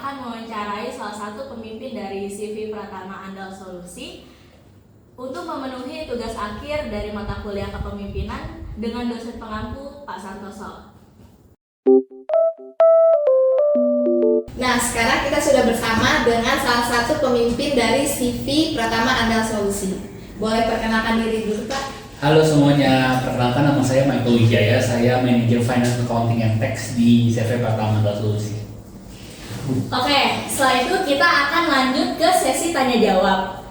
akan mewawancarai salah satu pemimpin dari CV Pratama Andal Solusi untuk memenuhi tugas akhir dari mata kuliah kepemimpinan dengan dosen pengampu Pak Santoso. Nah, sekarang kita sudah bersama dengan salah satu pemimpin dari CV Pratama Andal Solusi. Boleh perkenalkan diri dulu, Pak? Halo semuanya, perkenalkan nama saya Michael Wijaya, saya Manager Finance Accounting and Tax di CV Pratama Andal Solusi. Oke, setelah itu kita akan lanjut ke sesi tanya jawab.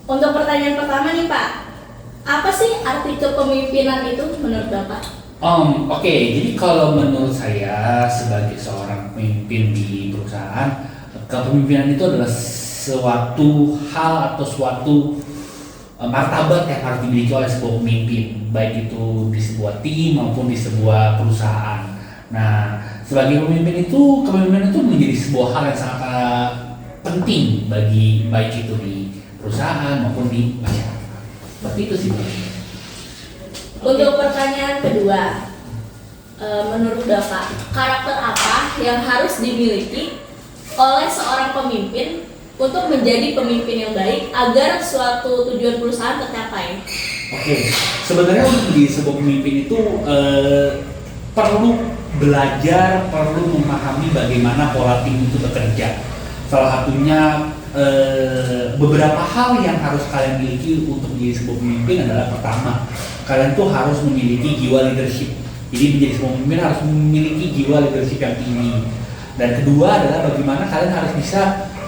Untuk pertanyaan pertama nih Pak, apa sih arti kepemimpinan itu menurut Bapak? Oke, jadi kalau menurut saya sebagai seorang pemimpin di perusahaan, kepemimpinan itu adalah suatu hal atau suatu martabat yang harus dimiliki oleh sebuah pemimpin, baik itu di sebuah tim maupun di sebuah perusahaan. Nah, sebagai pemimpin itu, kepemimpinan itu menjadi sebuah hal yang sangat penting bagi baik itu di perusahaan maupun di masyarakat. Seperti itu sih. Untuk pertanyaan kedua, menurut Bapak, karakter apa yang harus dimiliki oleh seorang pemimpin untuk menjadi pemimpin yang baik agar suatu tujuan perusahaan tercapai? Oke, sebenarnya untuk menjadi sebuah pemimpin itu perlu belajar, perlu memahami bagaimana pola tim itu bekerja. Salah satunya beberapa hal yang harus kalian miliki untuk menjadi sebuah pemimpin adalah pertama, kalian tuh harus memiliki jiwa leadership. Jadi menjadi sebuah pemimpin harus memiliki jiwa leadership yang tinggi. Dan kedua adalah bagaimana kalian harus bisa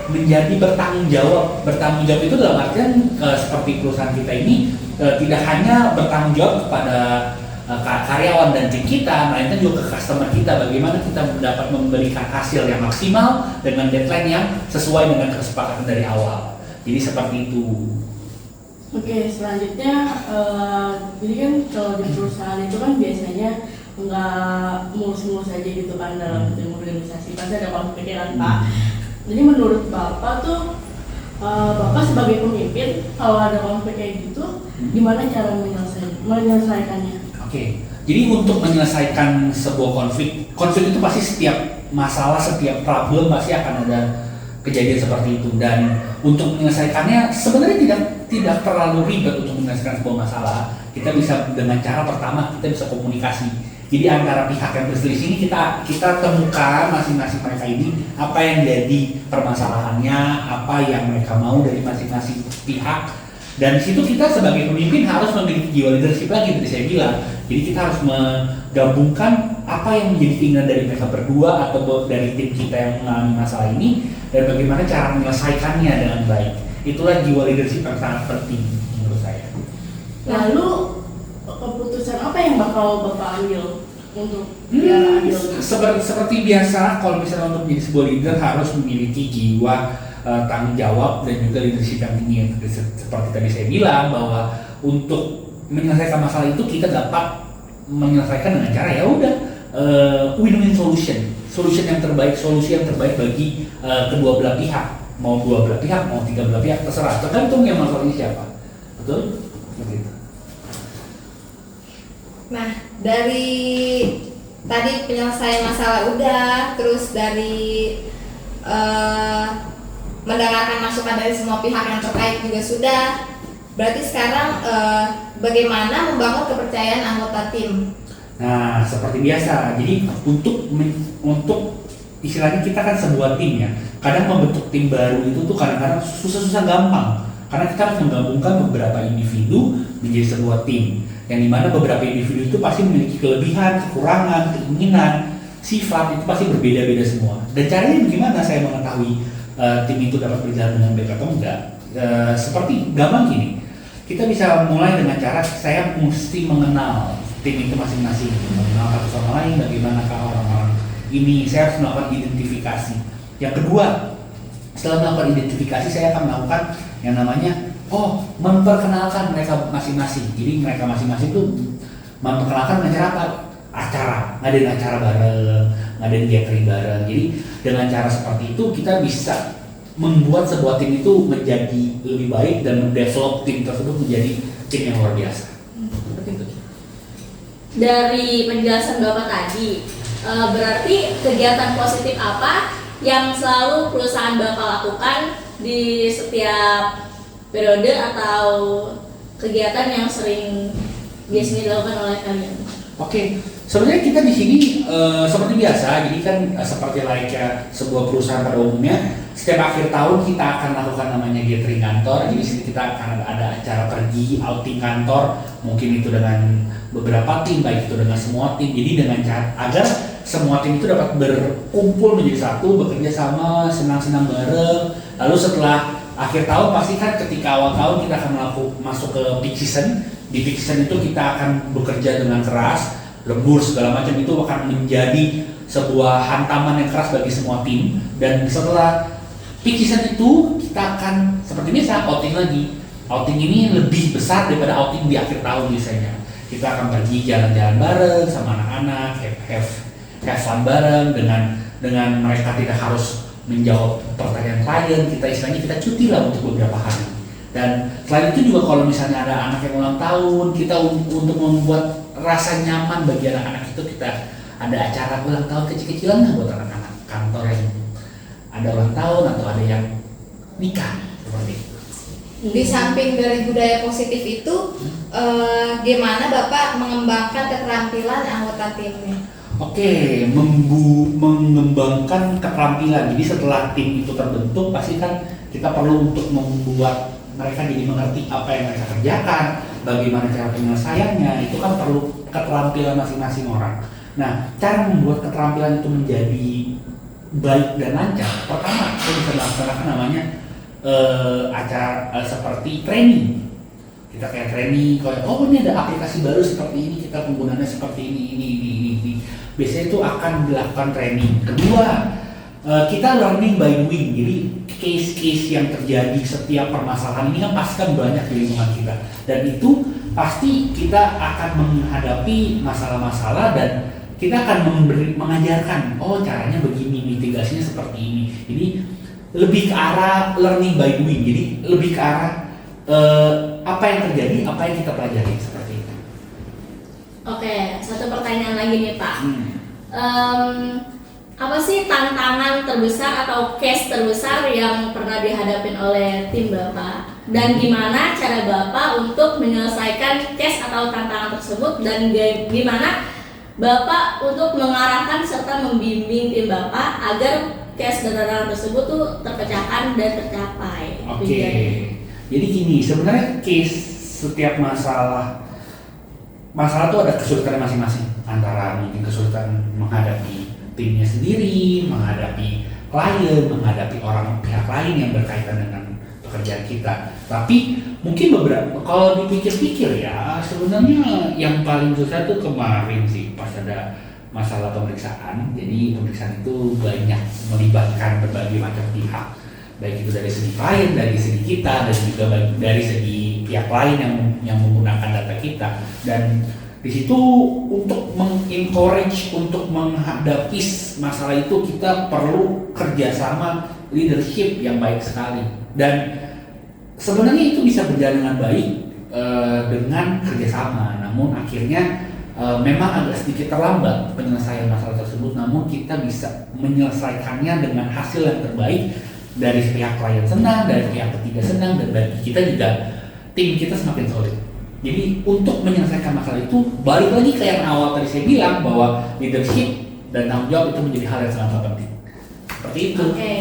menjadi bertanggung jawab. Bertanggung jawab itu dalam artian seperti perusahaan kita ini tidak hanya bertanggung jawab kepada karyawan dan tim kita, melainkan juga ke customer kita. Bagaimana kita dapat memberikan hasil yang maksimal dengan deadline yang sesuai dengan kesepakatan dari awal. Jadi seperti itu. Oke, selanjutnya jadi kan kalau di perusahaan itu kan biasanya nggak mulus-mulus aja gitu kan dalam tim organisasi, pasti ada konflik kan Pak. Jadi menurut Bapak tuh, Bapak sebagai pemimpin kalau ada konflik kayak gitu, gimana cara menyelesaikannya? Oke, jadi untuk menyelesaikan sebuah konflik itu pasti setiap masalah, setiap problem pasti akan ada kejadian seperti itu. Dan untuk menyelesaikannya sebenarnya tidak terlalu ribet untuk menyelesaikan sebuah masalah. Kita bisa dengan cara pertama kita bisa komunikasi. Jadi antara pihak yang berselisih ini kita temukan masing-masing mereka ini apa yang jadi permasalahannya, apa yang mereka mau dari masing-masing pihak. Dan di situ kita sebagai pemimpin harus memiliki jiwa leadership lagi, seperti saya bilang. Jadi kita harus menggabungkan apa yang menjadi keinginan dari mereka berdua atau dari tim kita yang mengalami masalah ini dan bagaimana cara menyelesaikannya dengan baik. Itulah jiwa leadership yang sangat penting menurut saya. Lalu keputusan apa yang bakal Bapak ambil untuk biar adil? Seperti biasa, kalau misalnya untuk menjadi sebuah leader harus memiliki jiwa tanggung jawab dan juga leadership yang tinggi. Seperti tadi saya bilang bahwa untuk menyelesaikan masalah itu kita dapat menyelesaikan dengan cara ya udah win-win solution yang terbaik, solusi yang terbaik bagi kedua belah pihak, mau dua belah pihak, mau tiga belah pihak, terserah, tergantung yang masalahnya siapa. Betul? Begitu. Nah, dari tadi penyelesaian masalah udah, terus dari mendengarkan masukan dari semua pihak yang terkait juga sudah. Berarti sekarang bagaimana membangun kepercayaan anggota tim? Nah, seperti biasa. Jadi untuk istilahnya kita kan sebuah tim ya. Kadang membentuk tim baru itu tuh kadang-kadang susah-susah gampang. Karena kita harus menggabungkan beberapa individu menjadi sebuah tim. Yang dimana beberapa individu itu pasti memiliki kelebihan, kekurangan, keinginan, sifat itu pasti berbeda-beda semua. Dan caranya bagaimana saya mengetahui tim itu dapat berjalan dengan baik atau enggak? Seperti gampang gini, kita bisa mulai dengan cara saya mesti mengenal tim itu masing-masing, mengenal satu sama lain, bagaimanakah orang-orang ini. Saya harus melakukan identifikasi. Yang kedua, setelah melakukan identifikasi saya akan melakukan yang namanya memperkenalkan mereka masing-masing. Jadi mereka masing-masing itu memperkenalkan dengan cara apa? Acara, ngadain acara bareng, ngadain gathering bareng. Jadi dengan cara seperti itu kita bisa membuat sebuah tim itu menjadi lebih baik dan mendevelop tim tersebut menjadi tim yang luar biasa. Seperti itu. Dari penjelasan Bapak tadi, berarti kegiatan positif apa yang selalu perusahaan Bapak lakukan di setiap periode atau kegiatan yang sering biasanya dilakukan oleh kalian? Oke, sebenarnya kita di sini seperti biasa, jadi kan seperti layaknya sebuah perusahaan pada umumnya, setiap akhir tahun kita akan lakukan namanya gathering kantor. Jadi di sini kita akan ada acara pergi outing kantor, mungkin itu dengan beberapa tim, baik itu dengan semua tim. Jadi dengan cara agar semua tim itu dapat berkumpul menjadi satu, bekerja sama, senang-senang bareng. Lalu setelah akhir tahun pasti kan ketika awal tahun kita akan masuk ke peak season. Di peak season itu kita akan bekerja dengan keras, lembur segala macam, itu akan menjadi sebuah hantaman yang keras bagi semua tim. Dan setelah peak season itu kita akan seperti biasa outing lagi. Outing ini lebih besar daripada outing di akhir tahun biasanya. Kita akan pergi jalan-jalan bareng sama anak-anak, have fun bareng, dengan mereka tidak harus menjawab pertanyaan klien. Kita istilahnya kita cuti lah untuk beberapa hari. Dan selain itu juga kalau misalnya ada anak yang ulang tahun, kita untuk membuat rasa nyaman bagi anak-anak itu, kita ada acara ulang tahun kecil-kecilan lah buat anak-anak kantor yang ada ulang tahun atau ada yang nikah seperti itu. Di samping dari budaya positif itu, gimana Bapak mengembangkan keterampilan anggota timnya? Oke, mengembangkan keterampilan. Jadi setelah tim itu terbentuk, pasti kan kita perlu untuk membuat mereka jadi mengerti apa yang mereka kerjakan, bagaimana cara penyelesaiannya. Itu kan perlu keterampilan masing-masing orang. Nah, cara membuat keterampilan itu menjadi baik dan lancar, pertama kita bisa melaksanakan namanya acara seperti training. Kita kayak training, oh ini ada aplikasi baru seperti ini, kita penggunaannya seperti ini. Biasanya itu akan dilakukan training. Kedua, kita learning by doing. Jadi case-case yang terjadi setiap permasalahan ini kan pasti kan banyak di lingkungan kita, dan itu pasti kita akan menghadapi masalah-masalah dan kita akan mengajarkan, oh caranya begini, mitigasinya seperti ini. Jadi lebih ke arah learning by doing. Jadi lebih ke arah apa yang terjadi, apa yang kita pelajari, seperti itu. Oke, satu pertanyaan lagi nih Pak. Apa sih tantangan terbesar atau case terbesar yang pernah dihadapin oleh tim Bapak? Dan gimana cara Bapak untuk menyelesaikan case atau tantangan tersebut? Dan gimana Bapak untuk mengarahkan serta membimbing tim Bapak agar case dan tantangan tersebut tuh terpecahkan dan tercapai? Oke. Jadi gini, sebenarnya case setiap masalah tuh ada kesulitan masing-masing. Antara mungkin kesulitan menghadapi timnya sendiri, menghadapi klien, menghadapi orang pihak lain yang berkaitan dengan pekerjaan kita. Tapi mungkin beberapa, kalau dipikir-pikir ya, sebenarnya yang paling susah tuh kemarin sih pas ada masalah pemeriksaan. Jadi pemeriksaan itu banyak melibatkan berbagai macam pihak, baik itu dari segi klien, dari segi kita, dan juga dari segi pihak lain yang menggunakan data kita. Dan di situ untuk mengencourage, untuk menghadapi masalah itu kita perlu kerjasama leadership yang baik sekali. Dan sebenarnya itu bisa berjalan dengan baik dengan kerjasama. Namun akhirnya memang agak sedikit terlambat penyelesaian masalah tersebut. Namun kita bisa menyelesaikannya dengan hasil yang terbaik. Dari pihak klien senang, dari pihak ketiga senang, dan bagi kita juga tim kita semakin solid. Jadi untuk menyelesaikan masalah itu, balik lagi ke yang awal tadi saya bilang bahwa leadership dan tanggung jawab itu menjadi hal yang sangat penting. Seperti itu. Oke,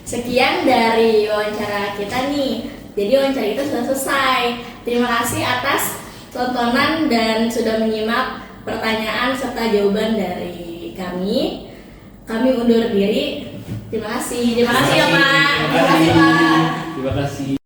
sekian dari wawancara kita nih. Jadi wawancara kita sudah selesai. Terima kasih atas tontonan dan sudah menyimak pertanyaan serta jawaban dari kami. Kami undur diri. Terima kasih ya Pak. Terima kasih.